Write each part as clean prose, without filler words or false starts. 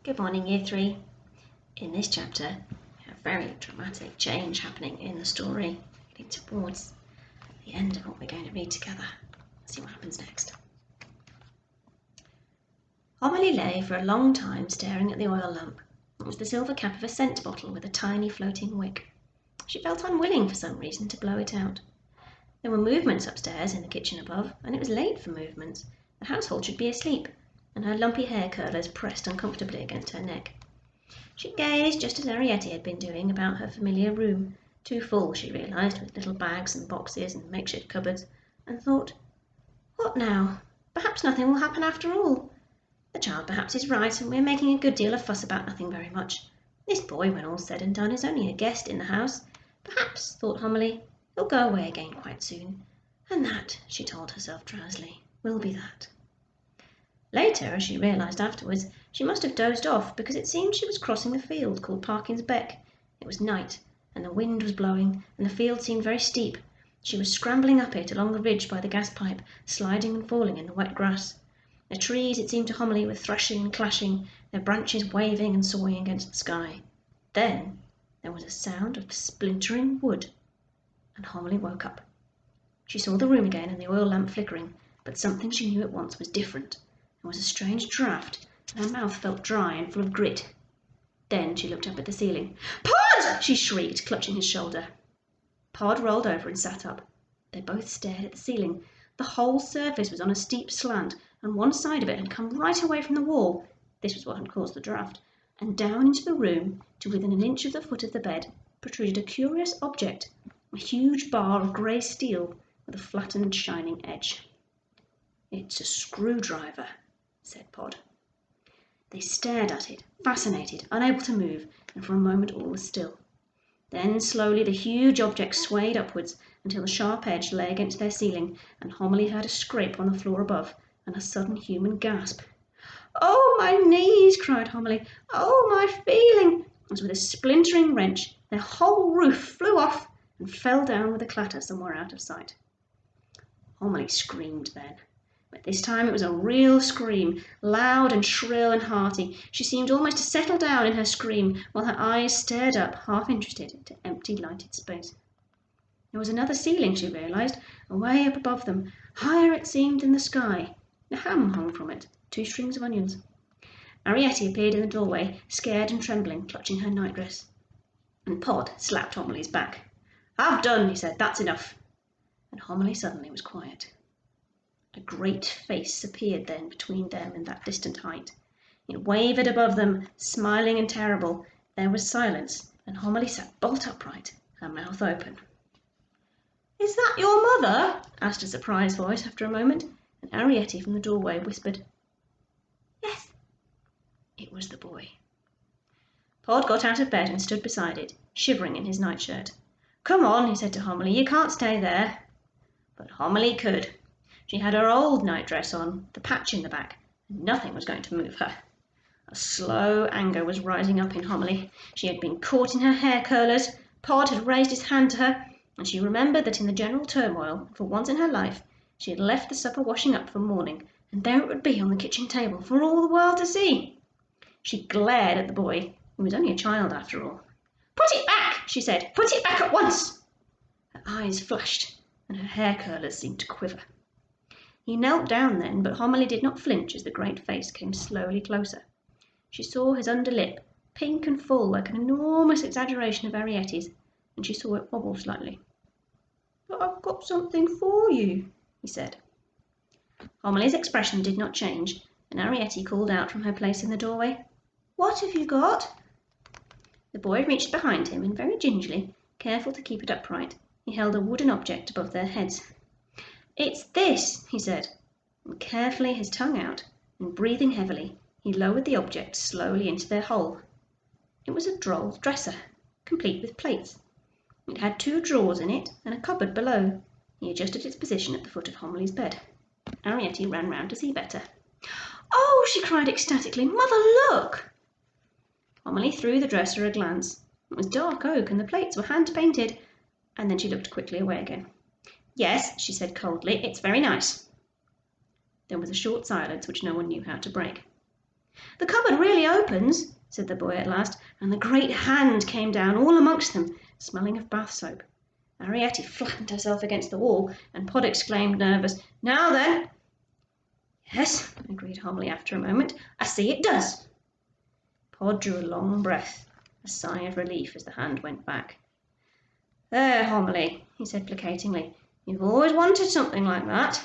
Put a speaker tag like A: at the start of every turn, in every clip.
A: Good morning, Year 3. In this chapter, we have a very dramatic change happening in the story, getting towards the end of what we're going to read together. Let's see what happens next. Homily lay for a long time staring at the oil lamp. It was the silver cap of a scent bottle with a tiny floating wick. She felt unwilling for some reason to blow it out. There were movements upstairs in the kitchen above, and it was late for movements. The household should be asleep, and her lumpy hair curlers pressed uncomfortably against her neck. She gazed, just as Arrietty had been doing, about her familiar room, too full, she realised, with little bags and boxes and makeshift cupboards, and thought, "What now? Perhaps nothing will happen after all. The child perhaps is right, and we're making a good deal of fuss about nothing very much. This boy, when all's said and done, is only a guest in the house. Perhaps, thought Homily, he'll go away again quite soon. And that, she told herself drowsily, will be that." Later, as she realised afterwards, she must have dozed off, because it seemed she was crossing a field called Parkin's Beck. It was night, and the wind was blowing, and the field seemed very steep. She was scrambling up it along the ridge by the gas pipe, sliding and falling in the wet grass. The trees, it seemed to Homily, were thrashing and clashing, their branches waving and sawing against the sky. Then there was a sound of splintering wood, and Homily woke up. She saw the room again and the oil lamp flickering, but something she knew at once was different. There was a strange draught, and her mouth felt dry and full of grit. Then she looked up at the ceiling. "Pod!" she shrieked, clutching his shoulder. Pod rolled over and sat up. They both stared at the ceiling. The whole surface was on a steep slant, and one side of it had come right away from the wall. This was what had caused the draught. And down into the room, to within an inch of the foot of the bed, protruded a curious object, a huge bar of grey steel with a flattened, shining edge. "It's a screwdriver," said Pod. They stared at it, fascinated, unable to move, and for a moment all was still. Then slowly the huge object swayed upwards until the sharp edge lay against their ceiling, and Homily heard a scrape on the floor above, and a sudden human gasp. "Oh, my knees!" cried Homily. "Oh, my feeling!" As with a splintering wrench, their whole roof flew off and fell down with a clatter somewhere out of sight. Homily screamed then. But this time it was a real scream, loud and shrill and hearty. She seemed almost to settle down in her scream, while her eyes stared up, half interested, into empty lighted space. There was another ceiling, she realised, away up above them, higher it seemed than the sky. A ham hung from it, 2 strings of onions. Arrietty appeared in the doorway, scared and trembling, clutching her nightdress. And Pod slapped Homily's back. "Have done," he said, "that's enough." And Homily suddenly was quiet. A great face appeared then between them and that distant height. It wavered above them, smiling and terrible. There was silence, and Homily sat bolt upright, her mouth open. "Is that your mother?" asked a surprised voice after a moment, and Arrietty from the doorway whispered, "Yes." It was the boy. Pod got out of bed and stood beside it, shivering in his nightshirt. "Come on," he said to Homily, "you can't stay there." But Homily could. She had her old nightdress on, the patch in the back, and nothing was going to move her. A slow anger was rising up in Homily. She had been caught in her hair curlers, Pod had raised his hand to her, and she remembered that in the general turmoil, for once in her life, she had left the supper washing up for morning, and there it would be on the kitchen table for all the world to see. She glared at the boy, who was only a child after all. "Put it back," she said. "Put it back at once." Her eyes flashed, and her hair curlers seemed to quiver. He knelt down then, but Homily did not flinch as the great face came slowly closer. She saw his under lip, pink and full like an enormous exaggeration of Arrietty's, and she saw it wobble slightly. "But I've got something for you," he said. Homily's expression did not change, and Arrietty called out from her place in the doorway, "What have you got?" The boy reached behind him, and very gingerly, careful to keep it upright, he held a wooden object above their heads. "It's this," he said, and carefully, his tongue out, and breathing heavily, he lowered the object slowly into their hole. It was a droll dresser, complete with plates. It had 2 drawers in it, and a cupboard below. He adjusted its position at the foot of Homily's bed. Arrietty ran round to see better. "Oh!" she cried ecstatically. "Mother, look!" Homily threw the dresser a glance. It was dark oak, and the plates were hand-painted, and then she looked quickly away again. "Yes," she said coldly, "it's very nice." There was a short silence which no one knew how to break. "The cupboard really opens," said the boy at last, and the great hand came down all amongst them, smelling of bath soap. Arrietty flattened herself against the wall, and Pod exclaimed, nervous, "Now then!" "Yes," agreed Homily after a moment, "I see it does." Pod drew a long breath, a sigh of relief as the hand went back. "There, Homily," he said placatingly, "you've always wanted something like that."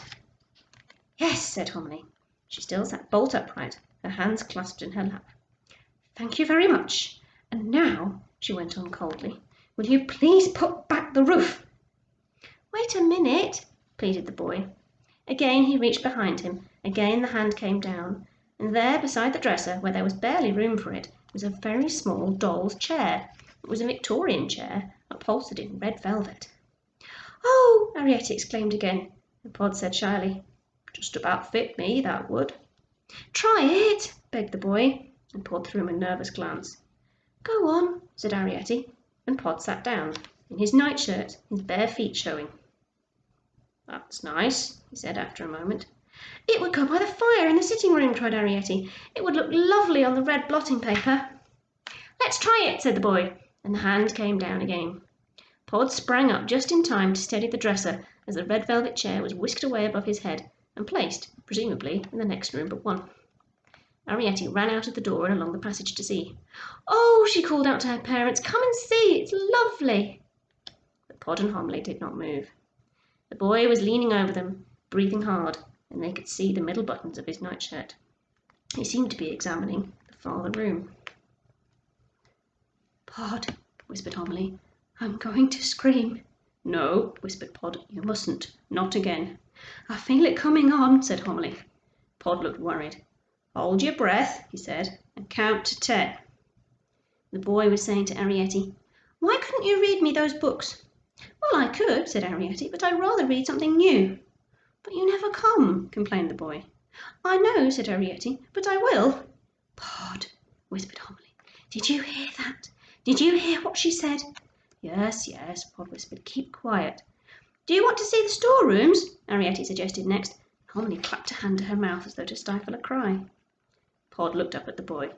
A: "Yes," said Homily. She still sat bolt upright, her hands clasped in her lap. "Thank you very much. And now," she went on coldly, "will you please put back the roof?" "Wait a minute," pleaded the boy. Again he reached behind him, again the hand came down, and there beside the dresser, where there was barely room for it, was a very small doll's chair. It was a Victorian chair, upholstered in red velvet. "Oh!" Arrietty exclaimed again, and Pod said shyly, "Just about fit me, that would." "Try it," begged the boy, and Pod threw him a nervous glance. "Go on," said Arrietty, and Pod sat down, in his nightshirt, his bare feet showing. "That's nice," he said after a moment. "It would go by the fire in the sitting room," cried Arrietty. "It would look lovely on the red blotting paper." "Let's try it," said the boy, and the hand came down again. Pod sprang up just in time to steady the dresser as the red velvet chair was whisked away above his head and placed, presumably, in the next room but one. Arrietty ran out of the door and along the passage to see. "Oh," she called out to her parents, "come and see, it's lovely." But Pod and Homily did not move. The boy was leaning over them, breathing hard, and they could see the middle buttons of his nightshirt. He seemed to be examining the farther room. "Pod," whispered Homily, "I'm going to scream." "No," whispered Pod, "you mustn't. Not again." "I feel it coming on," said Homily. Pod looked worried. "Hold your breath," he said, "and count to 10. The boy was saying to Arrietty, "Why couldn't you read me those books?" "Well, I could," said Arrietty, "but I'd rather read something new." "But you never come," complained the boy. "I know," said Arrietty, "but I will." "Pod," whispered Homily, "did you hear that? Did you hear what she said?" "Yes, yes," Pod whispered, "keep quiet." "Do you want to see the storerooms?" Arrietty suggested next. Homily clapped a hand to her mouth as though to stifle a cry. Pod looked up at the boy.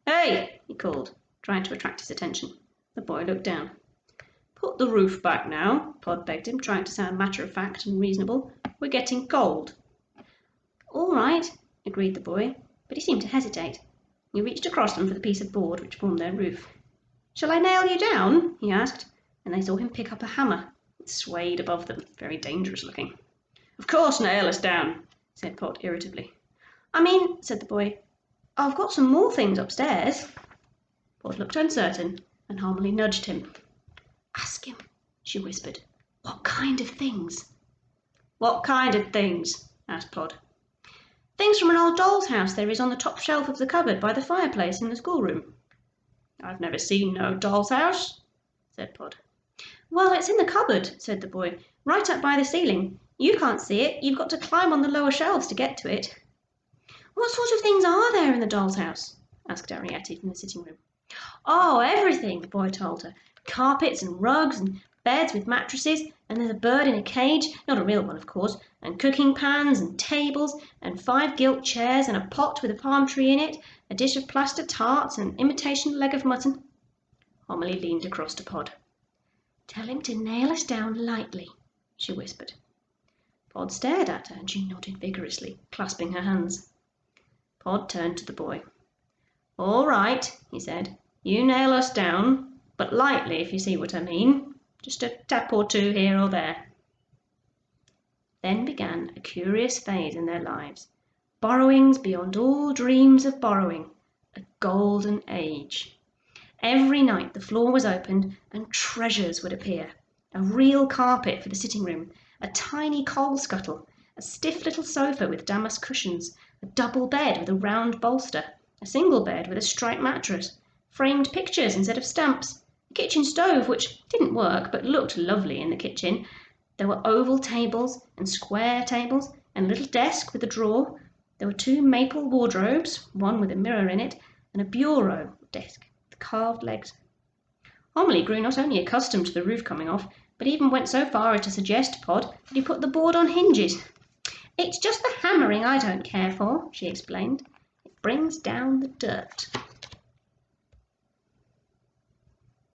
A: "Hey!" he called, trying to attract his attention. The boy looked down. "Put the roof back now," Pod begged him, trying to sound matter-of-fact and reasonable. "We're getting cold." "All right," agreed the boy, but he seemed to hesitate. He reached across them for the piece of board which formed their roof. "Shall I nail you down?" he asked, and they saw him pick up a hammer. It swayed above them, very dangerous looking. "Of course nail us down," said Pod irritably. "I mean," said the boy, "I've got some more things upstairs." Pod looked uncertain, and Homily nudged him. "Ask him," she whispered, "what kind of things?" "What kind of things?" asked Pod. "Things from an old doll's house there is on the top shelf of the cupboard by the fireplace in the schoolroom." "I've never seen no doll's house," said Pod. "Well, it's in the cupboard," said the boy, "right up by the ceiling. You can't see it, you've got to climb on the lower shelves to get to it." "What sort of things are there in the doll's house?" asked Arrietty from the sitting room. "Oh, everything," the boy told her. "Carpets and rugs and beds with mattresses, and there's a bird in a cage, not a real one, of course, and cooking pans and tables, and 5 gilt chairs, and a pot with a palm tree in it, a dish of plaster tarts, and an imitation leg of mutton." Homily leaned across to Pod. "Tell him to nail us down lightly," she whispered. Pod stared at her, and she nodded vigorously, clasping her hands. Pod turned to the boy. "All right," he said, "you nail us down, but lightly, if you see what I mean. Just a tap or two here or there." Then began a curious phase in their lives. Borrowings beyond all dreams of borrowing. A golden age. Every night the floor was opened and treasures would appear. A real carpet for the sitting room, a tiny coal scuttle, a stiff little sofa with damask cushions, a double bed with a round bolster, a single bed with a striped mattress, framed pictures instead of stamps, a kitchen stove which didn't work but looked lovely in the kitchen. There were oval tables and square tables and a little desk with a drawer. There were 2 maple wardrobes, one with a mirror in it, and a bureau desk with carved legs. Homily grew not only accustomed to the roof coming off, but even went so far as to suggest to Pod that he put the board on hinges. "It's just the hammering I don't care for," she explained. "It brings down the dirt.